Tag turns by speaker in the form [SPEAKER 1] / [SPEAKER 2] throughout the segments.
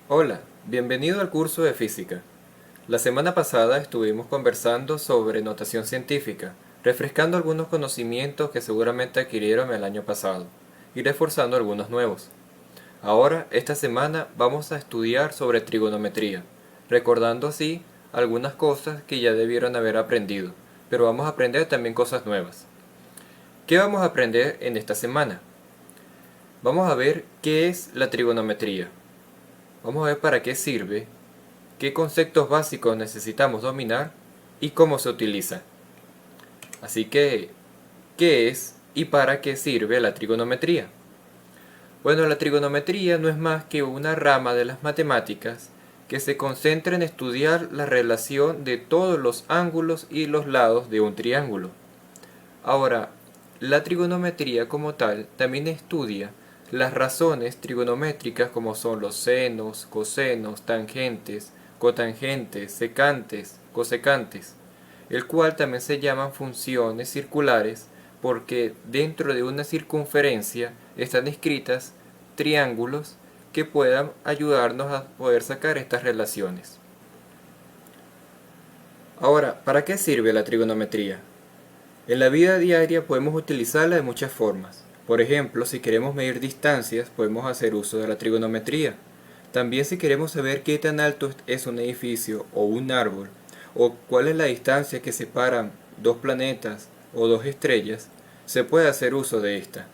[SPEAKER 1] Hola, bienvenido al curso de física. La semana pasada estuvimos conversando sobre notación científica, refrescando algunos conocimientos que seguramente adquirieron el año pasado y reforzando algunos nuevos. Ahora, esta semana vamos a estudiar sobre trigonometría, recordando así algunas cosas que ya debieron haber aprendido, pero vamos a aprender también cosas nuevas. ¿Qué vamos a aprender en esta semana? Vamos a ver qué es la trigonometría. Vamos a ver para qué sirve, qué conceptos básicos necesitamos dominar y cómo se utiliza. Así que, ¿qué es y para qué sirve la trigonometría? Bueno, la trigonometría no es más que una rama de las matemáticas que se concentra en estudiar la relación de todos los ángulos y los lados de un triángulo. Ahora, la trigonometría como tal también estudia las razones trigonométricas como son los senos, cosenos, tangentes, cotangentes, secantes, cosecantes, el cual también se llaman funciones circulares porque dentro de una circunferencia están escritas triángulos que puedan ayudarnos a poder sacar estas relaciones. Ahora, ¿para qué sirve la trigonometría? En la vida diaria podemos utilizarla de muchas formas. Por ejemplo, si queremos medir distancias, podemos hacer uso de la trigonometría. También si queremos saber qué tan alto es un edificio o un árbol, o cuál es la distancia que separan dos planetas o dos estrellas, se puede hacer uso de esta.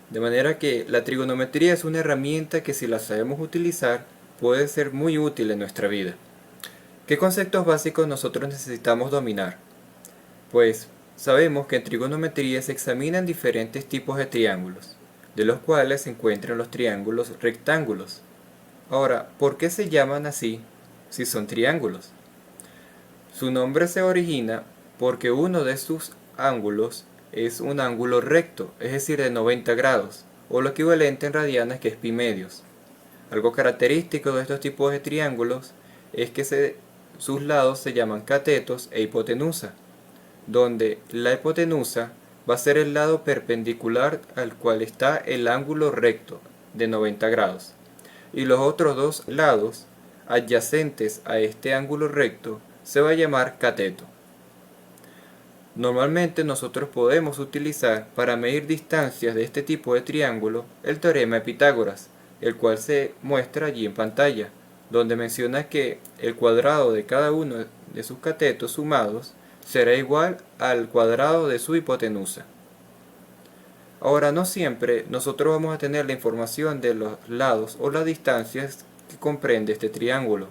[SPEAKER 1] De manera que la trigonometría es una herramienta que si la sabemos utilizar, puede ser muy útil en nuestra vida. ¿Qué conceptos básicos nosotros necesitamos dominar? Pues sabemos que en trigonometría se examinan diferentes tipos de triángulos, de los cuales se encuentran los triángulos rectángulos. Ahora, ¿por qué se llaman así si son triángulos? Su nombre se origina porque uno de sus ángulos es un ángulo recto, es decir, de 90 grados, o lo equivalente en radianes que es pi medios. Algo característico de estos tipos de triángulos es que sus lados se llaman catetos e hipotenusa, donde la hipotenusa va a ser el lado perpendicular al cual está el ángulo recto de 90 grados, y los otros dos lados adyacentes a este ángulo recto se va a llamar cateto. Normalmente nosotros podemos utilizar para medir distancias de este tipo de triángulo el teorema de Pitágoras, el cual se muestra allí en pantalla, donde menciona que el cuadrado de cada uno de sus catetos sumados será igual al cuadrado de su hipotenusa. Ahora, no siempre nosotros vamos a tener la información de los lados o las distancias que comprende este triángulo.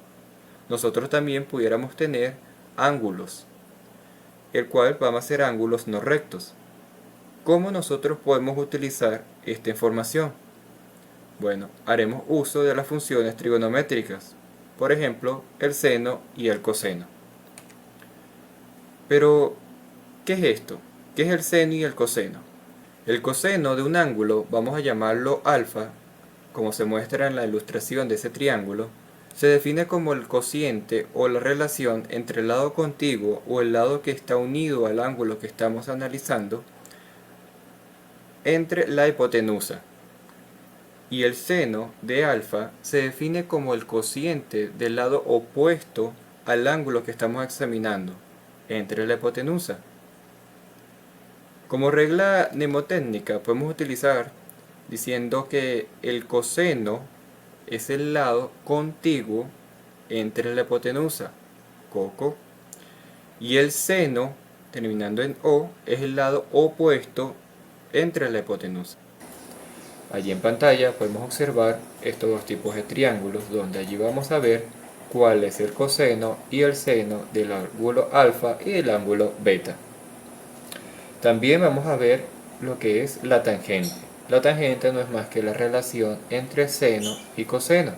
[SPEAKER 1] Nosotros también pudiéramos tener ángulos, el cual van a ser ángulos no rectos. ¿Cómo nosotros podemos utilizar esta información? Bueno, haremos uso de las funciones trigonométricas, por ejemplo, el seno y el coseno. Pero, ¿qué es esto? ¿Qué es el seno y el coseno? El coseno de un ángulo, vamos a llamarlo alfa, como se muestra en la ilustración de ese triángulo, se define como el cociente o la relación entre el lado contiguo o el lado que está unido al ángulo que estamos analizando entre la hipotenusa. Y el seno de alfa se define como el cociente del lado opuesto al ángulo que estamos examinando entre la hipotenusa. Como regla mnemotécnica podemos utilizar diciendo que el coseno es el lado contiguo entre la hipotenusa, coco, y el seno, terminando en o, es el lado opuesto entre la hipotenusa. Allí en pantalla podemos observar estos dos tipos de triángulos, donde allí vamos a ver cuál es el coseno y el seno del ángulo alfa y del ángulo beta. También vamos a ver lo que es la tangente. La tangente no es más que la relación entre seno y coseno.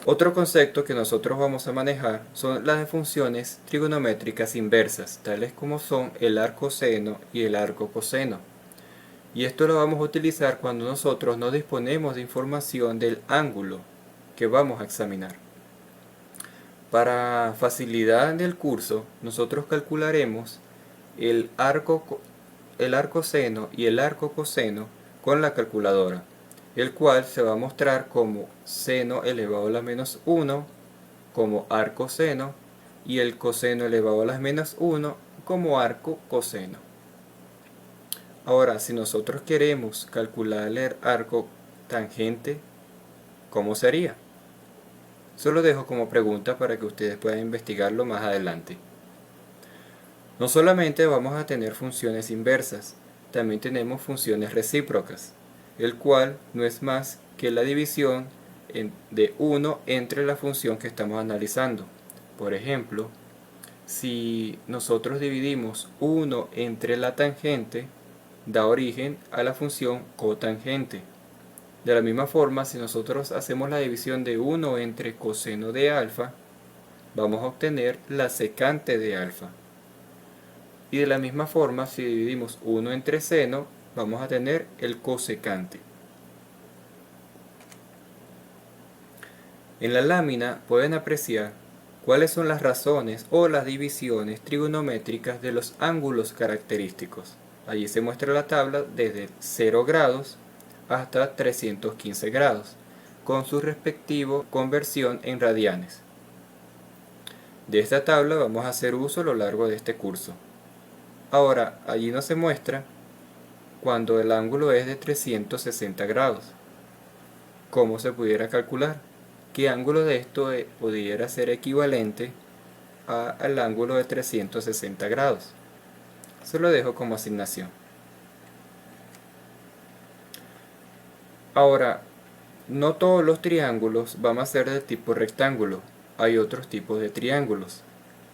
[SPEAKER 1] Otro concepto que nosotros vamos a manejar son las funciones trigonométricas inversas, tales como son el arco seno y el arco coseno. Y esto lo vamos a utilizar cuando nosotros no disponemos de información del ángulo que vamos a examinar. Para facilidad del curso, nosotros calcularemos el arco seno y el arco coseno con la calculadora. el cual se va a mostrar como seno elevado a la menos 1, como arco seno, y el coseno elevado a la menos 1 como arco coseno. Ahora, si nosotros queremos calcular el arco tangente, ¿cómo sería? Se lo dejo como pregunta para que ustedes puedan investigarlo más adelante. No solamente vamos a tener funciones inversas, también tenemos funciones recíprocas, el cual no es más que la división de 1 entre la función que estamos analizando. Por ejemplo, si nosotros dividimos 1 entre la tangente, da origen a la función cotangente. De la misma forma, si nosotros hacemos la división de 1 entre coseno de alfa, vamos a obtener la secante de alfa. Y de la misma forma, si dividimos 1 entre seno, vamos a tener el cosecante. En la lámina pueden apreciar cuáles son las razones o las divisiones trigonométricas de los ángulos característicos. Allí se muestra la tabla desde 0 grados hasta 315 grados, con su respectivo conversión en radianes. De esta tabla vamos a hacer uso a lo largo de este curso. Ahora, allí nos se muestra cuando el ángulo es de 360 grados. ¿Cómo se pudiera calcular? ¿Qué ángulo de esto pudiera ser equivalente al ángulo de 360 grados? Se lo dejo como asignación. Ahora, no todos los triángulos van a ser de tipo rectángulo. Hay otros tipos de triángulos.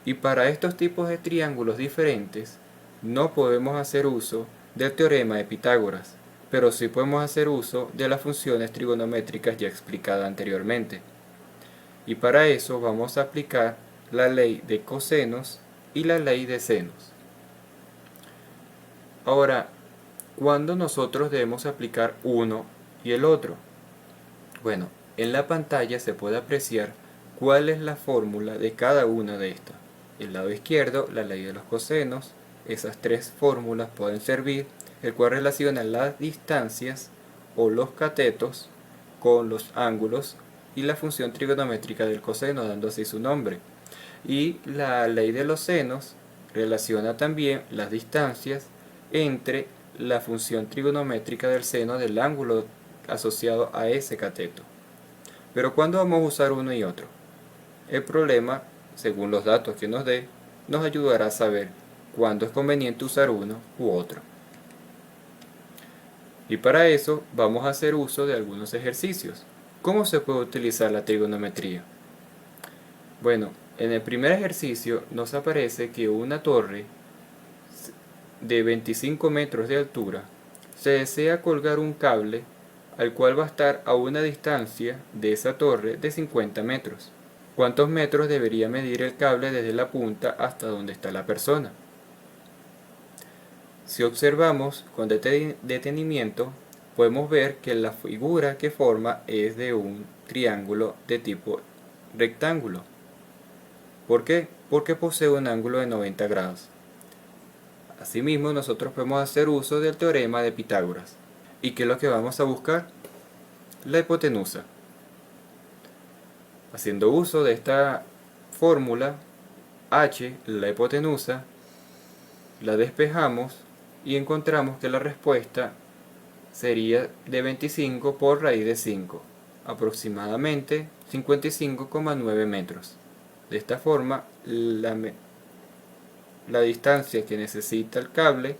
[SPEAKER 1] Y para estos tipos de triángulos diferentes, no podemos hacer uso del teorema de Pitágoras, pero sí podemos hacer uso de las funciones trigonométricas ya explicadas anteriormente. Y para eso vamos a aplicar la ley de cosenos y la ley de senos. Ahora, ¿cuándo nosotros debemos aplicar uno y el otro? Bueno, en la pantalla se puede apreciar cuál es la fórmula de cada una de estas. El lado izquierdo, la ley de los cosenos. Esas tres fórmulas pueden servir, el cual relaciona las distancias o los catetos con los ángulos y la función trigonométrica del coseno, dando así su nombre. Y la ley de los senos relaciona también las distancias entre la función trigonométrica del seno del ángulo asociado a ese cateto. Pero ¿cuándo vamos a usar uno y otro? El problema, según los datos que nos dé, nos ayudará a saber cuándo es conveniente usar uno u otro. Y para eso vamos a hacer uso de algunos ejercicios. ¿Cómo se puede utilizar la trigonometría? Bueno, en el primer ejercicio nos aparece que una torre de 25 metros de altura se desea colgar un cable al cual va a estar a una distancia de esa torre de 50 metros. ¿Cuántos metros debería medir el cable desde la punta hasta donde está la persona? Si observamos con detenimiento, podemos ver que la figura que forma es de un triángulo de tipo rectángulo. ¿Por qué? Porque posee un ángulo de 90 grados. Asimismo, nosotros podemos hacer uso del teorema de Pitágoras. ¿Y qué es lo que vamos a buscar? La hipotenusa. Haciendo uso de esta fórmula, h, la hipotenusa, la despejamos y encontramos que la respuesta sería de 25 por raíz de 5, aproximadamente 55,9 metros. De esta forma, la distancia que necesita el cable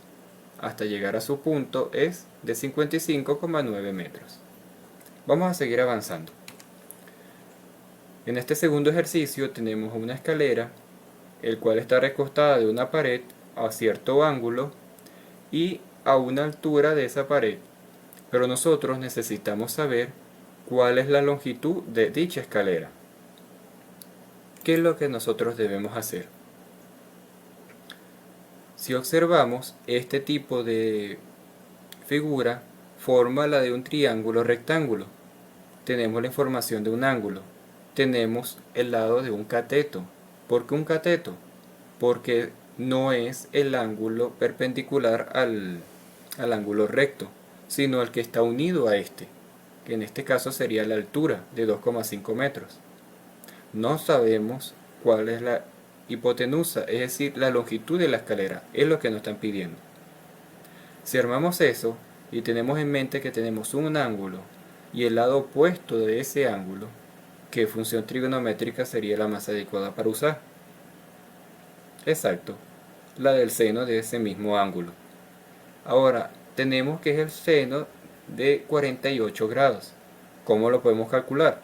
[SPEAKER 1] hasta llegar a su punto es de 55,9 metros. Vamos a seguir avanzando. En este segundo ejercicio tenemos una escalera, el cual está recostada de una pared a cierto ángulo y a una altura de esa pared, pero nosotros necesitamos saber cuál es la longitud de dicha escalera. ¿Qué es lo que nosotros debemos hacer? Si observamos, este tipo de figura forma la de un triángulo rectángulo. Tenemos la información de un ángulo. Tenemos el lado de un cateto. ¿Por qué un cateto? Porque no es el ángulo perpendicular al ángulo recto, sino el que está unido a este. que en este caso sería la altura de 2,5 metros. No sabemos cuál es la hipotenusa, es decir, la longitud de la escalera, es lo que nos están pidiendo. Si armamos eso y tenemos en mente que tenemos un ángulo y el lado opuesto de ese ángulo, ¿qué función trigonométrica sería la más adecuada para usar? Exacto, la del seno de ese mismo ángulo. Ahora, tenemos que es el seno de 48 grados. ¿Cómo lo podemos calcular?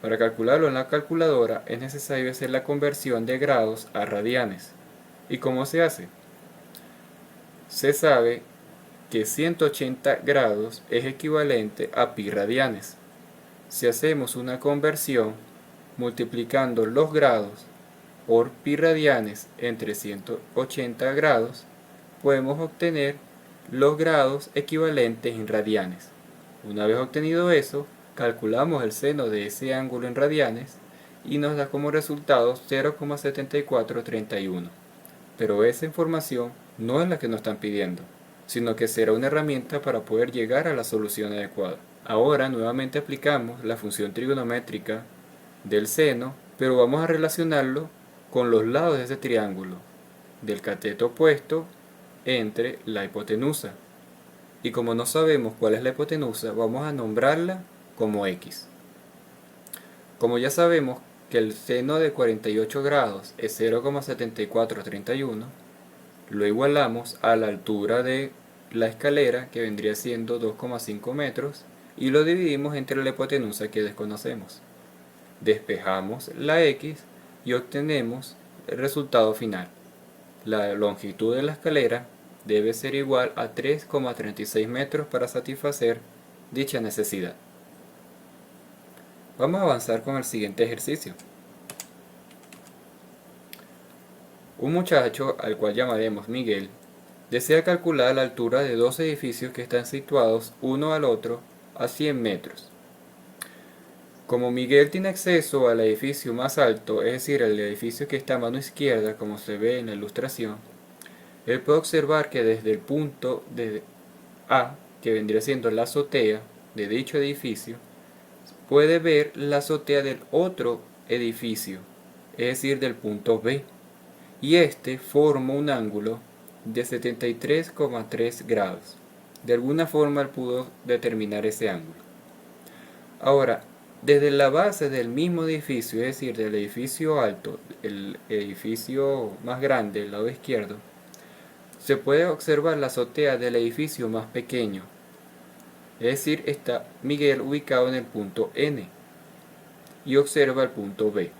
[SPEAKER 1] Para calcularlo en la calculadora es necesario hacer la conversión de grados a radianes. ¿Y cómo se hace? Se sabe que 180 grados es equivalente a pi radianes. Si hacemos una conversión multiplicando los grados por pi radianes entre 180 grados, podemos obtener los grados equivalentes en radianes. Una vez obtenido eso, calculamos el seno de ese ángulo en radianes y nos da como resultado 0,7431. Pero esa información no es la que nos están pidiendo, sino que será una herramienta para poder llegar a la solución adecuada. Ahora nuevamente aplicamos la función trigonométrica del seno, pero vamos a relacionarlo con los lados de ese triángulo, del cateto opuesto entre la hipotenusa. Y como no sabemos cuál es la hipotenusa, vamos a nombrarla como X. Como ya sabemos que el seno de 48 grados es 0,7431, lo igualamos a la altura de la escalera, que vendría siendo 2,5 metros, y lo dividimos entre la hipotenusa que desconocemos. Despejamos la X y obtenemos el resultado final. La longitud de la escalera debe ser igual a 3,36 metros para satisfacer dicha necesidad. Vamos a avanzar con el siguiente ejercicio. Un muchacho, al cual llamaremos Miguel, desea calcular la altura de dos edificios que están situados uno al otro a 100 metros. Como Miguel tiene acceso al edificio más alto, es decir, el edificio que está a mano izquierda, como se ve en la ilustración, él puede observar que desde el punto de A, que vendría siendo la azotea de dicho edificio, puede ver la azotea del otro edificio, es decir, del punto B, y este forma un ángulo de 73,3 grados. De alguna forma él pudo determinar ese ángulo. Ahora, desde la base del mismo edificio, es decir, del edificio alto, el edificio más grande, el lado izquierdo, se puede observar la azotea del edificio más pequeño. Es decir, está Miguel ubicado en el punto N y observa el punto B.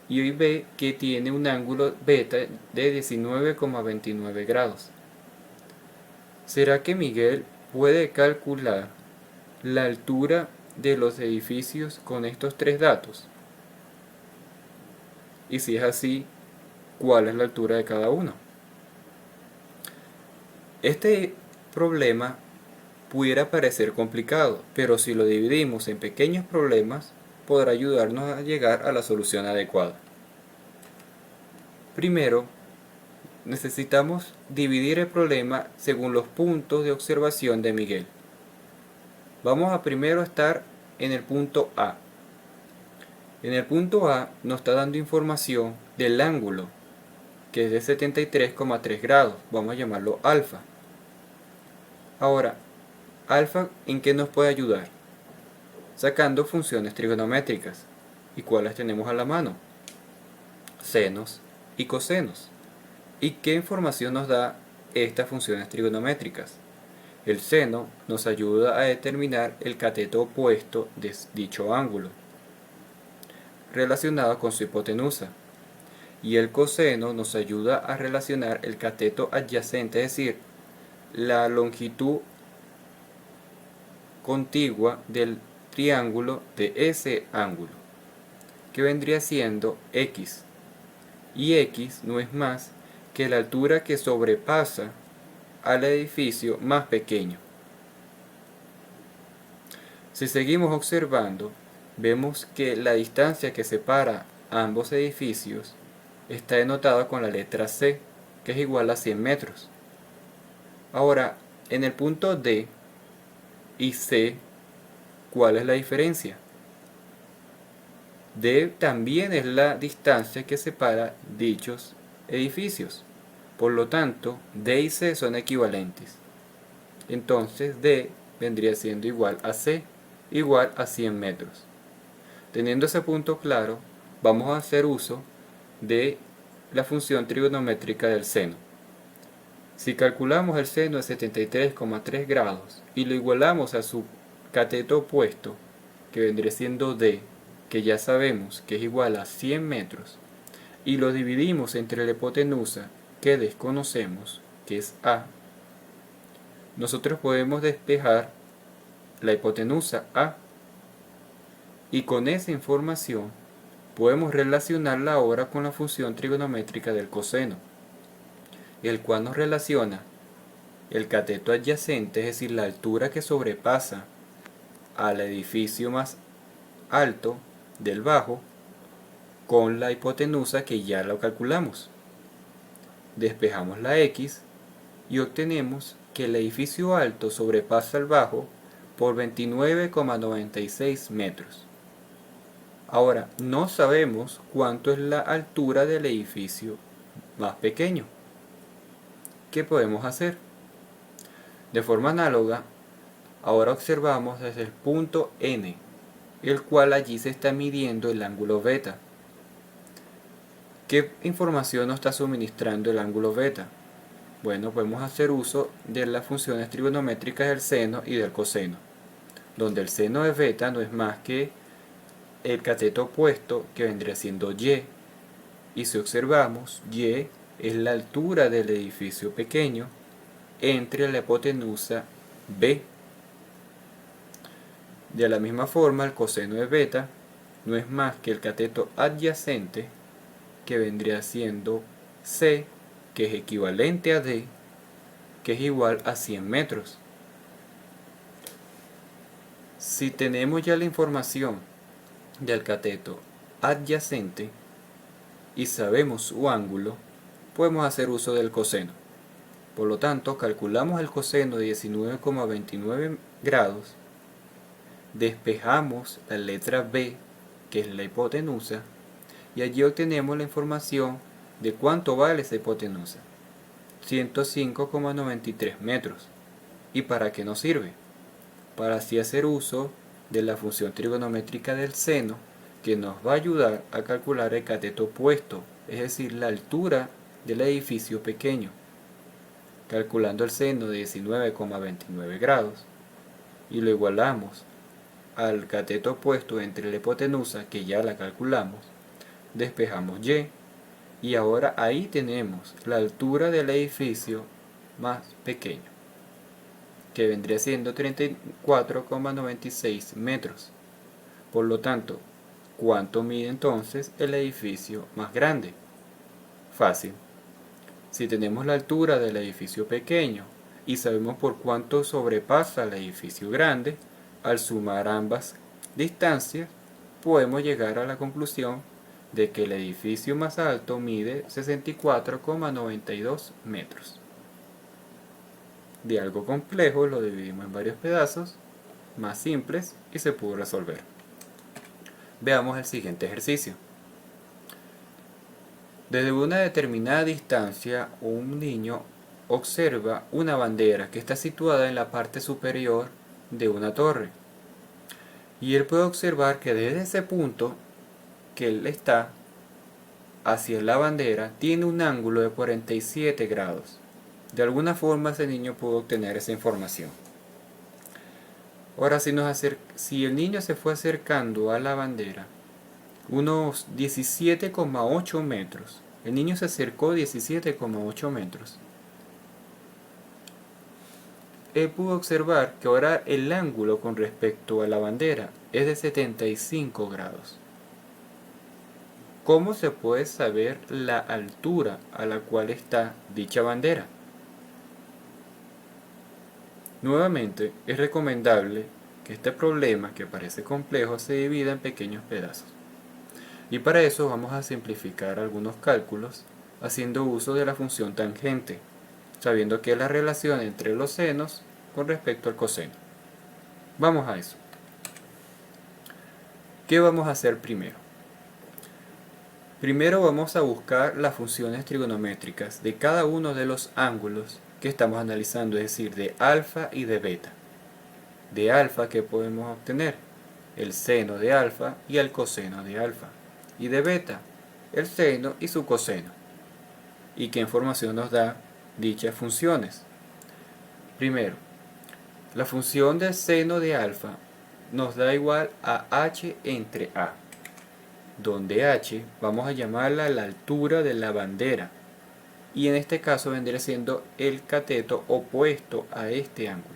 [SPEAKER 1] Y hoy ve que tiene un ángulo beta de 19,29 grados. ¿Será que Miguel puede calcular la altura de los edificios con estos tres datos? Y si es así, ¿cuál es la altura de cada uno? Este problema pudiera parecer complicado, pero si lo dividimos en pequeños problemas, podrá ayudarnos a llegar a la solución adecuada. Primero, necesitamos dividir el problema según los puntos de observación de Miguel. Vamos a primero estar en el punto A. En el punto A nos está dando información del ángulo, que es de 73,3 grados. Vamos a llamarlo alfa. Ahora, alfa, ¿en qué nos puede ayudar? Sacando funciones trigonométricas. ¿Y cuáles tenemos a la mano? Senos y cosenos. ¿Y qué información nos da estas funciones trigonométricas? El seno nos ayuda a determinar el cateto opuesto de dicho ángulo, relacionado con su hipotenusa. Y el coseno nos ayuda a relacionar el cateto adyacente, es decir, la longitud contigua del triángulo de ese ángulo, que vendría siendo X. Y X no es más que la altura que sobrepasa al edificio más pequeño. Si seguimos observando, vemos que la distancia que separa ambos edificios está denotada con la letra C, que es igual a 100 metros. Ahora, en el punto D, y C, ¿cuál es la diferencia? D también es la distancia que separa dichos edificios. Por lo tanto, D y C son equivalentes. Entonces D vendría siendo igual a C, igual a 100 metros. Teniendo ese punto claro, vamos a hacer uso de la función trigonométrica del seno. Si calculamos el seno de 73,3 grados y lo igualamos a su cateto opuesto, que vendría siendo D, que ya sabemos que es igual a 100 metros, y lo dividimos entre la hipotenusa, que desconocemos, que es A, nosotros podemos despejar la hipotenusa A, y con esa información podemos relacionarla ahora con la función trigonométrica del coseno, el cual nos relaciona el cateto adyacente, es decir, la altura que sobrepasa al edificio más alto del bajo, con la hipotenusa que ya lo calculamos. Despejamos la X y obtenemos que el edificio alto sobrepasa al bajo por 29,96 metros. Ahora, no sabemos cuánto es la altura del edificio más pequeño. ¿Qué podemos hacer? De forma análoga, ahora observamos desde el punto N, el cual allí se está midiendo el ángulo beta. ¿Qué información nos está suministrando el ángulo beta? Bueno, podemos hacer uso de las funciones trigonométricas del seno y del coseno, donde el seno de beta no es más que el cateto opuesto, que vendría siendo Y, y si observamos, Y es la altura del edificio pequeño entre la hipotenusa B. De la misma forma, el coseno de beta no es más que el cateto adyacente, que vendría siendo C, que es equivalente a D, que es igual a 100 metros. Si tenemos ya la información del cateto adyacente y sabemos su ángulo, podemos hacer uso del coseno. Por lo tanto, calculamos el coseno de 19,29 grados, despejamos la letra B, que es la hipotenusa, y allí obtenemos la información de cuánto vale esa hipotenusa, 105,93 metros. ¿Y para qué nos sirve? Para así hacer uso de la función trigonométrica del seno, que nos va a ayudar a calcular el cateto opuesto, es decir, la altura del edificio pequeño. Calculando el seno de 19,29 grados y lo igualamos al cateto opuesto entre la hipotenusa, que ya la calculamos, despejamos y ahora ahí tenemos la altura del edificio más pequeño, que vendría siendo 34,96 metros. Por lo tanto, ¿cuánto mide entonces el edificio más grande? Fácil. Si tenemos la altura del edificio pequeño y sabemos por cuánto sobrepasa el edificio grande, al sumar ambas distancias, podemos llegar a la conclusión de que el edificio más alto mide 64,92 metros. De algo complejo lo dividimos en varios pedazos más simples y se pudo resolver. Veamos el siguiente ejercicio. Desde una determinada distancia, un niño observa una bandera que está situada en la parte superior de una torre. Y él puede observar que desde ese punto que él está hacia la bandera tiene un ángulo de 47 grados. De alguna forma ese niño pudo obtener esa información. Ahora, si el niño se fue acercando a la bandera unos 17,8 metros, el niño se acercó 17,8 metros, él pudo observar que ahora el ángulo con respecto a la bandera es de 75 grados. ¿Cómo se puede saber la altura a la cual está dicha bandera? Nuevamente, es recomendable que este problema, que parece complejo, se divida en pequeños pedazos. Y para eso vamos a simplificar algunos cálculos haciendo uso de la función tangente, sabiendo que es la relación entre los senos con respecto al coseno. Vamos a eso. ¿Qué vamos a hacer primero? Primero vamos a buscar las funciones trigonométricas de cada uno de los ángulos que estamos analizando, es decir, de alfa y de beta. De alfa, ¿qué podemos obtener? El seno de alfa y el coseno de alfa. Y de beta, el seno y su coseno. ¿Y qué información nos da dichas funciones? Primero, la función del seno de alfa nos da igual a h entre a, donde h vamos a llamarla la altura de la bandera, y en este caso vendría siendo el cateto opuesto a este ángulo,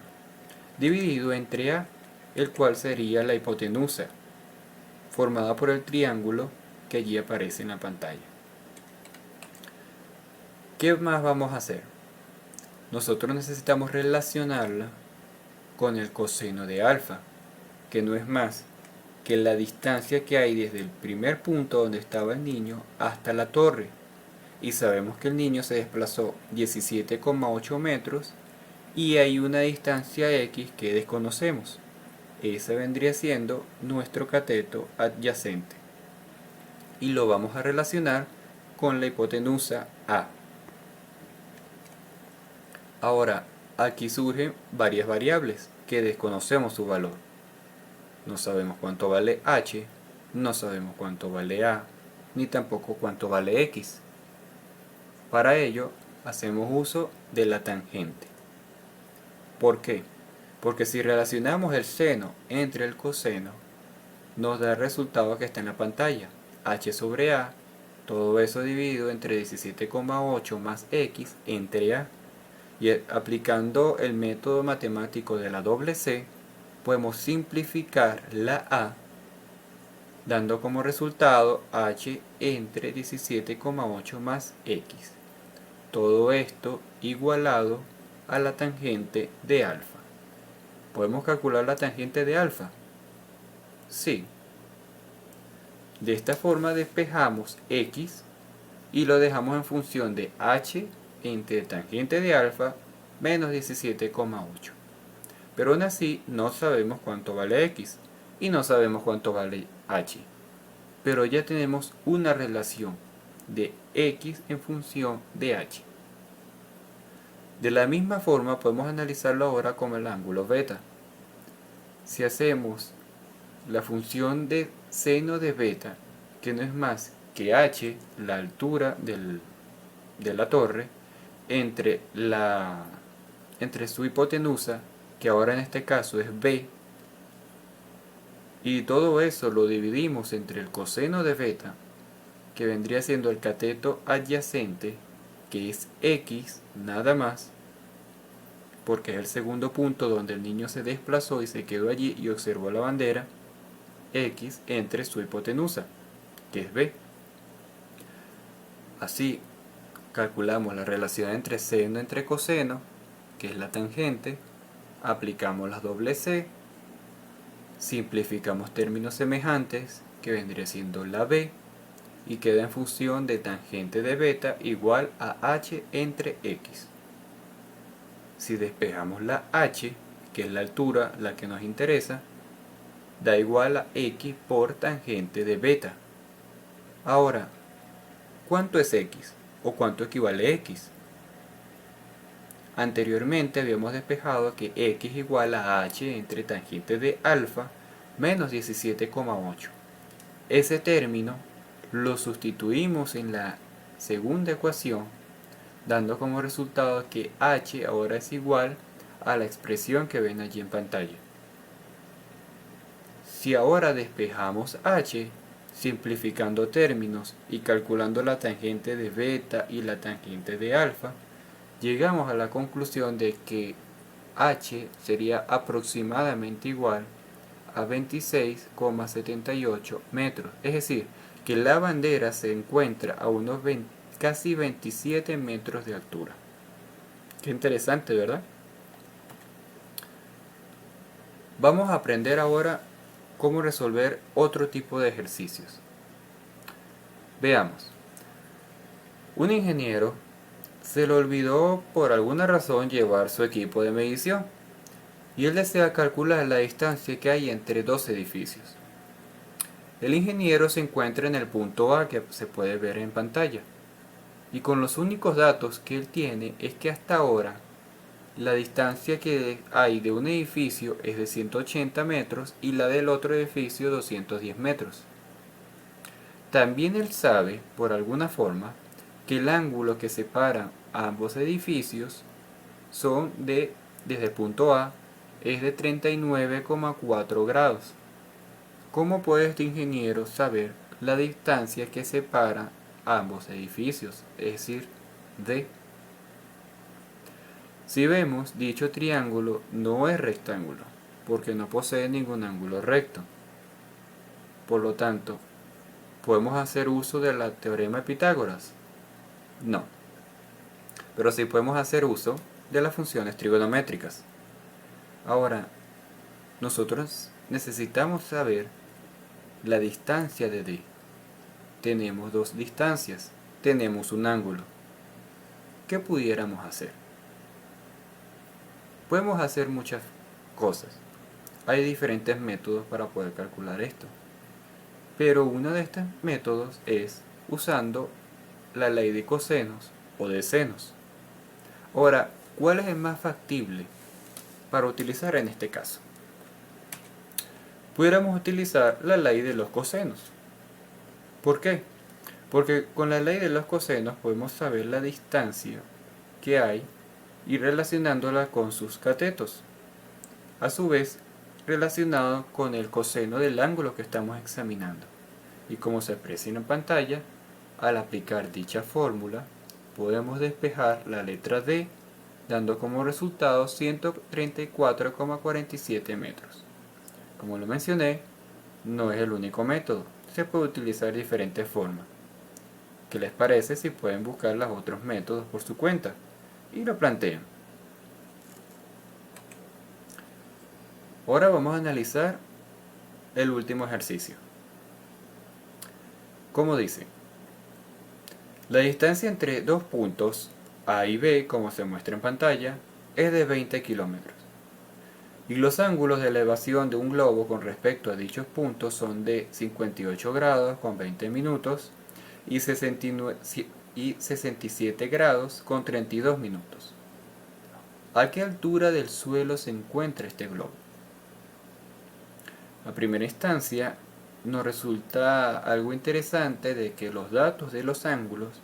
[SPEAKER 1] dividido entre a, el cual sería la hipotenusa, formada por el triángulo que allí aparece en la pantalla. ¿Qué más vamos a hacer? Nosotros necesitamos relacionarla con el coseno de alfa, que no es más que la distancia que hay desde el primer punto donde estaba el niño hasta la torre. Y sabemos que el niño se desplazó 17,8 metros y hay una distancia x que desconocemos. Ese vendría siendo nuestro cateto adyacente. Y lo vamos a relacionar con la hipotenusa A. Ahora, aquí surgen varias variables que desconocemos su valor. No sabemos cuánto vale h, no sabemos cuánto vale a, ni tampoco cuánto vale x. Para ello, hacemos uso de la tangente. ¿Por qué? Porque si relacionamos el seno entre el coseno, nos da el resultado que está en la pantalla, h sobre a, todo eso dividido entre 17,8 más x entre a. Y aplicando el método matemático de la doble C, podemos simplificar la a, dando como resultado h entre 17,8 más x. Todo esto igualado a la tangente de alfa. ¿Podemos calcular la tangente de alfa? Sí. De esta forma despejamos x y lo dejamos en función de h entre tangente de alfa menos 17,8. Pero aún así no sabemos cuánto vale x y no sabemos cuánto vale h. Pero ya tenemos una relación de x en función de h. De la misma forma podemos analizarlo ahora con el ángulo beta. Si hacemos la función de seno de beta, que no es más que h, la altura de la torre, entre su hipotenusa, que ahora en este caso es b, y todo eso lo dividimos entre el coseno de beta, que vendría siendo el cateto adyacente, que es x nada más, porque es el segundo punto donde el niño se desplazó y se quedó allí y observó la bandera, x entre su hipotenusa, que es b. Así calculamos la relación entre seno entre coseno, que es la tangente, aplicamos la doble C, simplificamos términos semejantes, que vendría siendo la b, y queda en función de tangente de beta igual a h entre x. Si despejamos la h, que es la altura la que nos interesa, da igual a x por tangente de beta. Ahora, ¿cuánto es x? ¿O cuánto equivale x? Anteriormente habíamos despejado que x igual a h entre tangente de alfa menos 17,8. Ese término lo sustituimos en la segunda ecuación, dando como resultado que h ahora es igual a la expresión que ven allí en pantalla. Si ahora despejamos h, simplificando términos y calculando la tangente de beta y la tangente de alfa, llegamos a la conclusión de que h sería aproximadamente igual a 26,78 metros. Es decir, que la bandera se encuentra a unos casi 27 metros de altura. Qué interesante, ¿verdad? Vamos a aprender ahora cómo resolver otro tipo de ejercicios. Veamos. Un ingeniero se le olvidó por alguna razón llevar su equipo de medición y él desea calcular la distancia que hay entre dos edificios. El ingeniero se encuentra en el punto A que se puede ver en pantalla, y con los únicos datos que él tiene es que hasta ahora la distancia que hay de un edificio es de 180 metros y la del otro edificio 210 metros. También él sabe, por alguna forma, que el ángulo que separa a ambos edificios desde el punto A es de 39,4 grados. ¿Cómo puede este ingeniero saber la distancia que separa a ambos edificios? Es decir, D. Si vemos, dicho triángulo no es rectángulo, porque no posee ningún ángulo recto. Por lo tanto, ¿podemos hacer uso del teorema de Pitágoras? No. Pero sí podemos hacer uso de las funciones trigonométricas. Ahora, nosotros necesitamos saber la distancia de D. Tenemos dos distancias, tenemos un ángulo. ¿Qué pudiéramos hacer? Podemos hacer muchas cosas. Hay diferentes métodos para poder calcular esto. Pero uno de estos métodos es usando la ley de cosenos o de senos. Ahora, ¿cuál es el más factible para utilizar en este caso? Pudiéramos utilizar la ley de los cosenos. ¿Por qué? Porque con la ley de los cosenos podemos saber la distancia que hay y relacionándola con sus catetos. A su vez, relacionado con el coseno del ángulo que estamos examinando. Y como se aprecia en pantalla, al aplicar dicha fórmula, podemos despejar la letra D, dando como resultado 134,47 metros. Como lo mencioné, no es el único método, se puede utilizar diferentes formas. ¿Qué les parece si pueden buscar los otros métodos por su cuenta? Y lo plantean. Ahora vamos a analizar el último ejercicio. Como dice, la distancia entre dos puntos A y B, como se muestra en pantalla, es de 20 kilómetros. Y los ángulos de elevación de un globo con respecto a dichos puntos son de 58 grados con 20 minutos y 67 grados con 32 minutos. ¿A qué altura del suelo se encuentra este globo? A primera instancia, nos resulta algo interesante de que los datos de los ángulos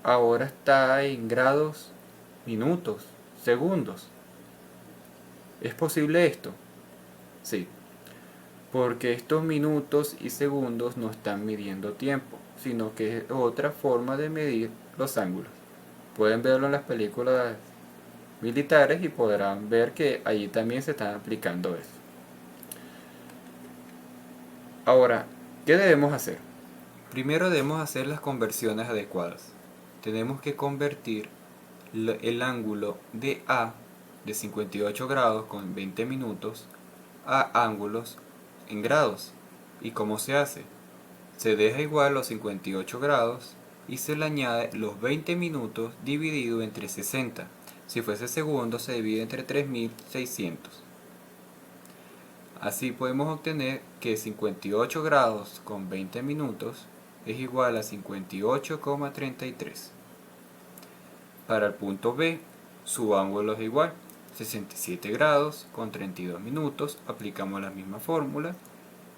[SPEAKER 1] ahora está en grados, minutos, segundos. ¿Es posible esto? Sí, porque estos minutos y segundos no están midiendo tiempo, sino que es otra forma de medir los ángulos. Pueden verlo en las películas militares y podrán ver que allí también se están aplicando eso. Ahora, ¿qué debemos hacer? Primero debemos hacer las conversiones adecuadas. Tenemos que convertir el ángulo de A de 58 grados con 20 minutos a ángulos en grados. ¿Y cómo se hace? Se deja igual los 58 grados y se le añade los 20 minutos dividido entre 60. Si fuese segundos se divide entre 3600. Así podemos obtener que 58 grados con 20 minutos es igual a 58,33. Para el punto B, su ángulo es igual, 67 grados con 32 minutos, aplicamos la misma fórmula,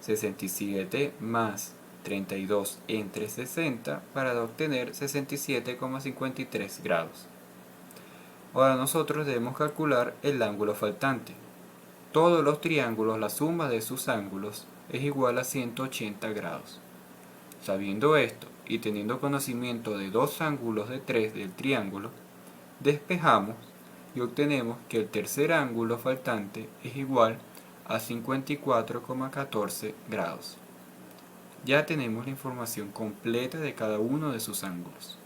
[SPEAKER 1] 67 más 32 entre 60 para obtener 67,53 grados. Ahora nosotros debemos calcular el ángulo faltante. Todos los triángulos, la suma de sus ángulos es igual a 180 grados. Sabiendo esto y teniendo conocimiento de dos ángulos de 3 del triángulo, despejamos y obtenemos que el tercer ángulo faltante es igual a 54,14 grados. Ya tenemos la información completa de cada uno de sus ángulos.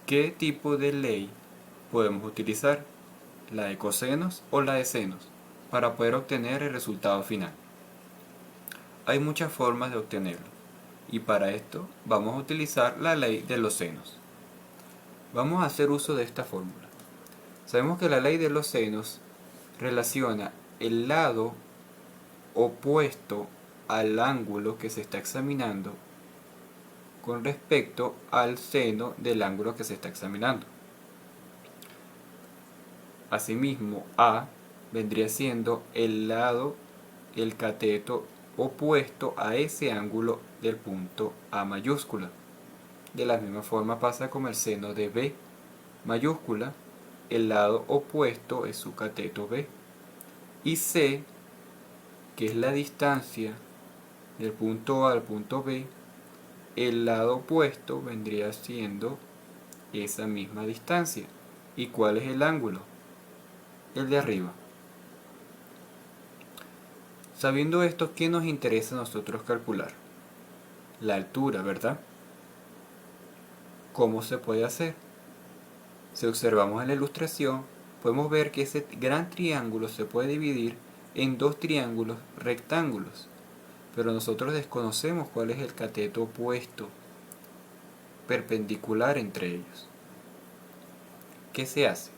[SPEAKER 1] ¿Qué tipo de ley podemos utilizar? ¿La de cosenos o la de senos? Para poder obtener el resultado final. Hay muchas formas de obtenerlo y para esto vamos a utilizar la ley de los senos. Vamos a hacer uso de esta fórmula. Sabemos que la ley de los senos
[SPEAKER 2] relaciona el lado opuesto al ángulo que se está examinando con respecto al seno del ángulo que se está examinando. Asimismo, A vendría siendo el cateto opuesto a ese ángulo del punto A mayúscula. De la misma forma pasa con el seno de B mayúscula, el lado opuesto es su cateto B. Y C, que es la distancia del punto A al punto B, el lado opuesto vendría siendo esa misma distancia. ¿Y cuál es el ángulo? El de arriba. Sabiendo esto, ¿qué nos interesa a nosotros calcular? La altura, ¿verdad? ¿Cómo se puede hacer? Si observamos en la ilustración, podemos ver que ese gran triángulo se puede dividir en dos triángulos rectángulos, pero nosotros desconocemos cuál es el cateto opuesto perpendicular entre ellos. ¿Qué se hace?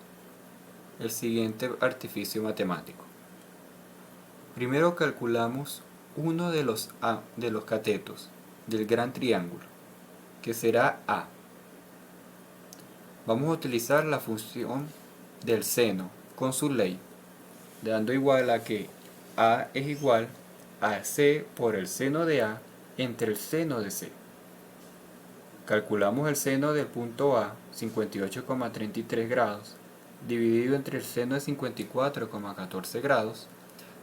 [SPEAKER 2] El siguiente artificio matemático. Primero calculamos uno de los catetos del gran triángulo, que será A. Vamos a utilizar la función del seno con su ley, dando igual a que A es igual a C por el seno de A entre el seno de C. Calculamos el seno del punto A, 58,33 grados, dividido entre el seno de 54,14 grados,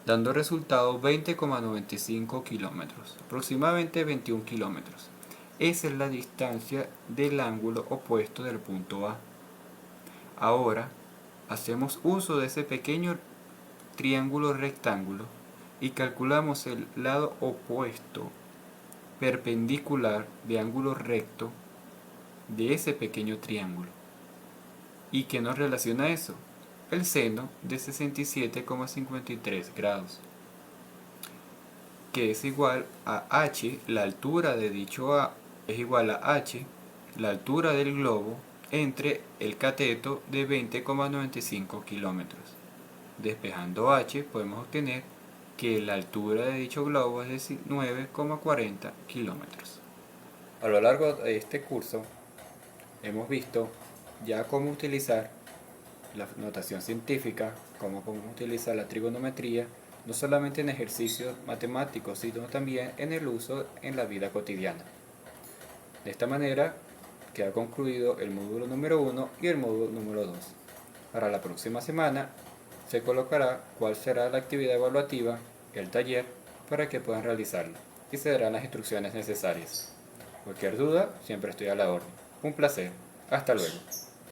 [SPEAKER 2] dando resultado 20,95 kilómetros, aproximadamente 21 kilómetros. Esa es la distancia del ángulo opuesto del punto A. Ahora, hacemos uso de ese pequeño triángulo rectángulo y calculamos el lado opuesto perpendicular de ángulo recto de ese pequeño triángulo. ¿Y qué nos relaciona eso? El seno de 67,53 grados, que es igual a h, la altura de dicho A es igual a h, la altura del globo, entre el cateto de 20,95 kilómetros. Despejando h podemos obtener que la altura de dicho globo es de 9,40 kilómetros.
[SPEAKER 1] A lo largo de este curso hemos visto ya cómo utilizar la notación científica, cómo utilizar la trigonometría, no solamente en ejercicios matemáticos, sino también en el uso en la vida cotidiana. De esta manera queda concluido el módulo número 1 y el módulo número 2. Para la próxima semana se colocará cuál será la actividad evaluativa, el taller, para que puedan realizarla y se darán las instrucciones necesarias. Cualquier duda, siempre estoy a la orden. Un placer. Hasta luego.